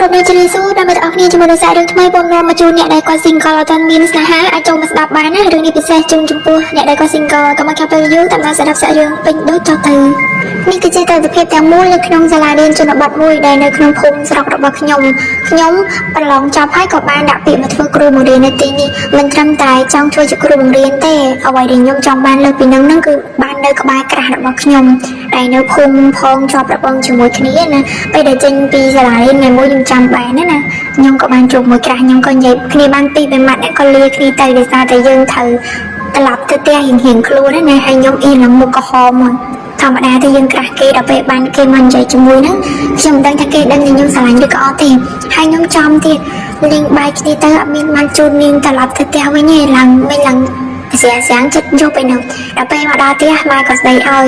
គ្រប់នៃជ្រាបសួរដល់អ្នកទាំងអស់គ្នាជាមួយនឹងសាររឿងថ្មីបំណងមកជូនអ្នកដែលគាត់ single អត់ទាន់មានស្នេហាអាចចូលមកស្ដាប់បានណារឿងនេះពិសេសជូនចំពោះអ្នកដែលគាត់ single កុំឲ្យខាតពេលយូរតាមដានស្ដាប់សាររឿងពេញដូចចោលទៅនេះគឺជាទស្សនវិជ្ជាទាំងមូលនៅក្នុងសាលារៀនជនបទមួយដែលនៅក្នុងភូមិស្រុករបស់ខ្ញុំប្រឡងចប់ហើយក៏បានដាក់ពាក្យមកធ្វើគ្រូបង្រៀននៅទីនេះមិនត្រឹមតែចង់ជួយជាគ្រូបង្រៀនទេអ្វីដែលខ្ញុំចង់បានលើសពីនឹងគឺបាននៅក្បែរក្រាស់របស់ខ្ញុំដែលនៅភូមិផងជាប់របងជាមួយគ្នាណាពេលដែលចេញពីសាលារៀនថ្ងៃមួយខ្ញុំចាំបានណាខ្ញុំក៏បានជួបមួយក្រាស់ខ្ញុំក៏និយាយគ្នាបានពីរម៉ាត់អ្នកក៏លាគ្នាទៅដោយសារតែយើងត្រូវត្រឡប់ទៅផ្ទះរៀងខ្លួនណាហើយខ្ញុំអៀនឡើងមុខក្រហមមកធម្មតាទៅយើងក្រាស់គេដល់ពេលបានគេមកនិយាយជាមួយហ្នឹងខ្ញុំមិនដឹងថាគេដឹងថាខ្ញុំស្រឡាញ់ឬក៏អត់ទេហើយខ្ញុំចំទៀតលេងបាយគ្នាទៅអត់មានបានជូននាងត្រឡប់ទៅផ្ទះវិញទេឡើងស្រាំងចិត្តយកទៅនឹងដល់ពេលមកដល់ផ្ទះម៉ែក៏ស្ដីឲ្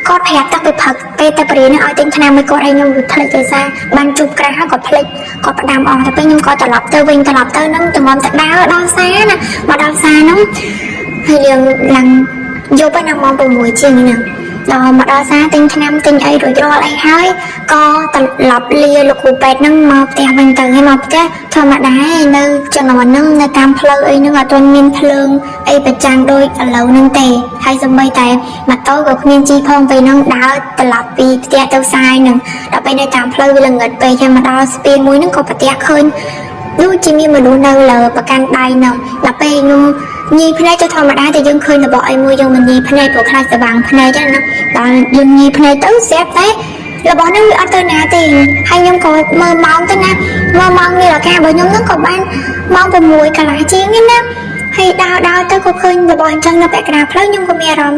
យគាត់ប្រាប់តាំងពីព្រឹកពេលទៅបរិញ្ញាឲ្យទិញថ្នាំឲ្យគាត់ឲ្យខ្ញុំភ្លេចដោយសារបានជួបក្រាស់ហើយគាត់ភ្លេចគាត់ផ្ដាំអស់តែពេលខ្ញុំក៏ត្រឡប់ទៅវិញត្រឡប់ទៅនឹងតម្រាំទៅដើរដល់ផ្សារណាមកដល់ផ្សារហ្នឹងហើយយើងឡើងយកទៅដល់ម៉ោង6ជាងហ្នឹងដល់មកដល់ផ្សារទិញថ្នាំទិញអីរួចរាល់អីហើយក៏ត្រឡប់លាលោកគ្រូពេទ្យហ្នឹងមកផ្ទះវិញទៅហើយមកផ្ទះធម្មតានៅជំនាន់ហ្នឹងនៅតាមផ្លូវអីហ្នឹងអត់ទាន់មានភ្លើងអីប្រចាំងដូចឥឡូវហ្នឹងទេហើយសូម្បីតែម៉ូតូក៏គ្មានជីផងពេលហ្នឹងដើរត្រឡប់ពីផ្ទះទៅផ្សារហ្នឹងដល់ពេលនៅតាមផ្លូវវាល្ងិតពេកហើយមកដល់ស្ពានមួយហ្នឹងក៏ប្រទះឃើញដូចជាមានមនុស្សនៅលើប្រកាន់ដៃហ្នឹងដល់ពេលខ្ញុំញីភ្នែកទៅធម្មតាតែយើងឃើញរបស់អីមួយយើងមិនញីភ្នែកព្រោះខ្លាចស្វាងភ្នែកហ្នឹងណាដល់យើងញីភ្នែកទៅស្រាប់តែរបស់ហ្នឹងវាអត់ទៅណាទេហើយខ្ញុំក៏មើលម៉ោងទៅណាមើលម៉ោងនេះរការបស់ខ្ញុំហ្នឹងក៏បានម៉ោង6កន្លះជាងហ្នឹងណាហើយដើរទៅក៏ឃើញរបស់អញ្ចឹងនៅពាក់កណ្ដាលផ្លូវខ្ញុំក៏មានអារម្មណ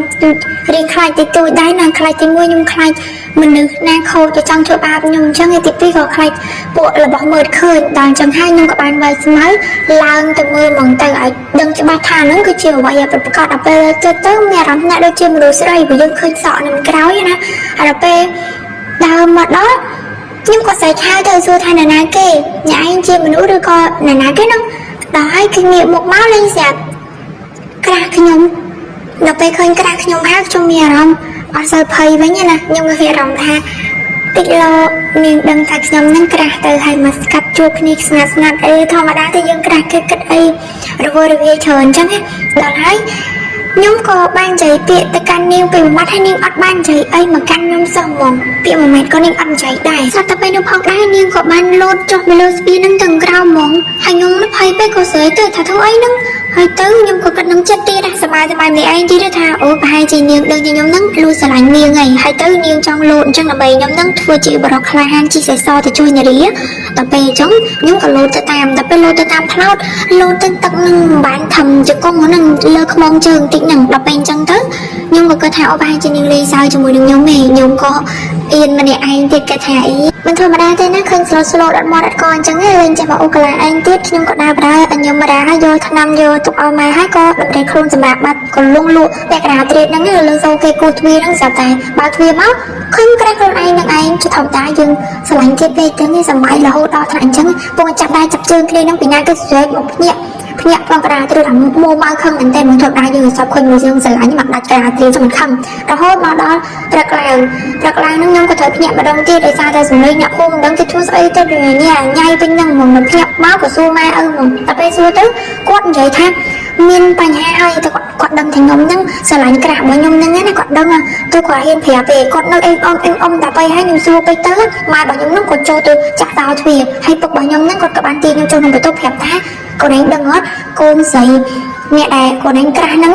៍រៀងខ្លាចតិចតួចដែរណាខ្លាចទី1ខ្ញុំខ្លាចមនុស្សណាខូចទៅចង់ធ្វើបាបខ្ញុំអញ្ចឹងហើយទី2ក៏ខ្លាចពួករបស់មើលឃើញដល់អញ្ចឹងហើយខ្ញុំក៏បានវាយស្មៅឡើងទៅមើលហ្មងទៅឲ្យដឹងច្បាស់ថាហ្នឹងគឺជាអ្វីដែលប្រកាសដល់ពេលទៅមានអារម្មណ៍ថាដូចជាមនុស្សស្រីព្រោះយើងឃើញសក់នឹងក្រោយណាហើយដល់ពេលដើរមកដល់ខ្ញុំក៏ស្រែកហៅទៅសួរថានរណាគេអ្នកឯងជាមនុស្សឬក៏នរណាគេហ្នឹងដល់ហើយគឺងាកមុខមកលេងស្រាប់ក្រាស់ខ្ញុំដល់ពេលឃើញក្រាស់ខ្ញុំហើយខ្ញុំមានអារម្មណ៍អត់សូវភ័យវិញណាខ្ញុំមានអារម្មណ៍ថាតិចលោនាងដឹងថាខ្ញុំនឹងក្រាស់ទៅហើយមកស្កាត់ជួបគ្នាស្ងាត់អីធម្មតាទៅយើងក្រាស់គេគិតអីរវើរវាយច្រើនអញ្ចឹងដល់ហើយខ្ញុំក៏បាននិយាយពាក្យទៅកាន់នាងពីមួយម៉ាត់ហើយនាងអត់បាននិយាយអីមកកាន់ខ្ញុំសោះហ្មងពាក្យមួយម៉ាត់ក៏នាងអត់និយាយដែរស្រាប់តែពេលខ្ញុំផងដែរនាងក៏បានលោតចុះទៅលើស្ពាននឹងទាំងក្រោមហ្មងហើយខ្ញុំភ័យពេកក៏ស្រែកទៅថាធ្វើអីហ្នឹងហើយទៅខ្ញុំក៏គិតនឹងចិត្តទៀតសប្បាយម្នាក់ឯងទៀតថាអូប្រហែលជានាងដឹងជាខ្ញុំហ្នឹងលួចស្រឡាញ់នាងហើយទៅនាងចង់លោតអញ្ចឹងដើម្បីខ្ញុំហ្នឹងធ្វើជាបរិក្ខារហានជីសេសទៅជួយនារីដល់ពេលអញ្ចឹងខ្ញុំក៏លោតទៅតាមដល់ពេលលោតទៅតាមផ្លូវលោតទៅទឹកនឹងបានធំជង្គង់ហ្នឹងលើខ្មងជើងតិចហ្នឹងដល់ពេលអញ្ចឹងទៅខ្ញុំក៏គិតថាអូប្រហែលជានាងលេងសើចជាមួយនឹងខ្ញុំខ្ញុំក៏អៀនម្នាក់ឯងទៀតគិតថាអីមិនធម្មតាទេណាឃើញស្លូតអត់មកអត់កអញ្ចឹងលេងចេះមកអូកាឡាឯងទៀតខ្ញុំក៏ដើរអញមរាយកថ្នាំយកទុកឲ្យម៉ែហើយក៏ដំណេកខ្លួនសម្រាប់បាត់ក៏លងលក់តែក្រាត្រេតហ្នឹងលើសូគេគូទ្វារហ្នឹងស្រាប់តែបើទ្វារមកឃើញក្រាស់ខ្លួនឯងនឹងឯងជាធម្មតាយើងស្រឡាញ់ទៀតពេកទៅនេះសម័យរហូតដល់ថ្នាក់អញ្ចឹងពងចាប់ដៃចាប់ជើងគ្នាហ្នឹងពីណាគឺស្រែកមកភ្ញាក់ផងក្រាត្រេតអាមួម៉ៅខឹងមែនតែមិនធម្មតាយើងសពឃើញមួយយើងស្រឡាញ់មកដាច់ក្រាត្រេតចឹងមិនខឹងរហូតមកដល់ព្រឹកឡើងហ្នឹងខ្ញុំក៏ត្រូវភ្ញាក់ម្ដងទៀតដោយសារតែសម្លេងអ្នកភូមិមិនដឹងទៅធ្វើស្អីទៅញ៉ៃវិញហ្នឹងហ្មងមិនភ្ញាក់មកក៏សួរម៉ែឪហ្មងតែពេលសួរទៅគាត់និយាយថាមានបញ្ហាហើយទៅគាត់ដឹងថាខ្ញុំហ្នឹងស្រឡាញ់ក្រាស់របស់ខ្ញុំហ្នឹងណាគាត់ដឹងទៅគាត់ហ៊ានប្រាប់ទេគាត់នៅអ៊ំតែពេលហើយខ្ញុំសួរពេកទៅម៉ែរបស់ខ្ញុំហ្នឹងគាត់ចូលទៅចាក់តោទ្វារហើយពុករបស់ខ្ញុំហ្នឹងគាត់ក៏បានទាញខ្ញុំចូលក្នុងបន្ទប់ប្រាប់ថាកូនឯងដឹងអត់កូនស្រីអ្នកដែលកូនឯងក្រាស់ហ្នឹ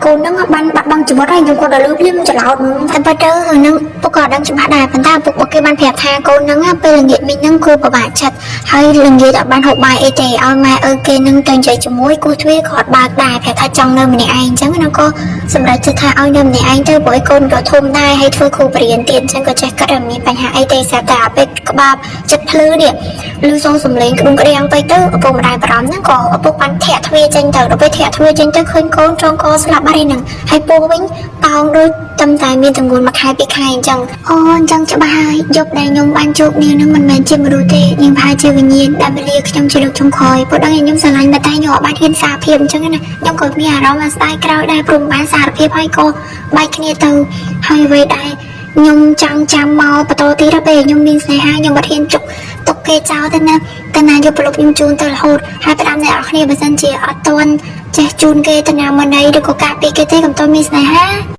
ងកូនហ្នឹងបានបាត់បង់ជីវិតហើយខ្ញុំគាត់ទៅលឺភ្លាមច្រឡោតតែបើទៅហ្នឹងពុកក៏ដឹងច្បាស់ដែរប៉ុន្តែពុករបស់គេបានប្រាប់ថាកូនហ្នឹងពេលល្ងាចមិញហ្នឹងគួរពិបាកចិត្តហើយល្ងាចអត់បានហូបបាយអីទេឲ្យម៉ែឪគេហ្នឹងទៅនិយាយជាមួយគូទ្វារគាត់បើកដែរប្រាប់ថាចង់នៅម្នាក់ឯងអញ្ចឹងហ្នឹងក៏សម្រាប់ចិត្តថាឲ្យនៅម្នាក់ឯងទៅព្រោះកូនក៏ធំដែរហើយធ្វើគ្រូបរិញ្ញាទៀតអញ្ចឹងក៏ចេះគិតថាមានបញ្ហាអីទេស្រាប់តែពេលក្បាលចិត្តភ្លឺនេះឮសូរសំឡេងក្ដុំក្ដៀងពេកទៅឪពុកម្ដាយបារម្ភហ្នឹងក៏ឪពុកបានធាក់ទ្វារចេញទៅដល់ពេលធាក់ទ្វារចេញទៅឃើញកូនចងកស្លាប់បាត់ហើយហ្នឹងហើយពោះវិញតោងដូចតែមានទម្ងន់មួយខែពីរខែអញ្ចឹងអូអញ្ចឹងច្បាស់ហើយយប់ដែលខ្ញុំបានជួបនាងនឹងមិនមែនជាមនុស្សទេនាងប្រហែលជាវិញ្ញាណដែលវេលាខ្ញុំជាលោកចុងក្រោយព្រោះដឹងថាខ្ញុំស្រឡាញ់តែខ្ញុំអត់បានហ៊ានសារភាពអញ្ចឹងណាខ្ញុំក៏មានអារម្មណ៍ស្ដាយក្រោយដែរព្រោះមិនបានសារភាពហើយក៏បែកគ្នាទៅហើយអ្វីដែរខ្ញុំចង់ចាំមកបន្តទៀតដល់ពេលខ្ញុំមានស្នេហាខ្ញុំអត់ហ៊ានជុក ទុកគេចោលទៅណាតែណាយកប្រឡប់ខ្ញុំជូនទៅរហូតហើយផ្ដាំអ្នកនរគ្នាបើសិនជាអត់តន់ចេះជូនគេទៅណាមកណីឬក៏ការពារគេទេកុំតន់មានស្នេហា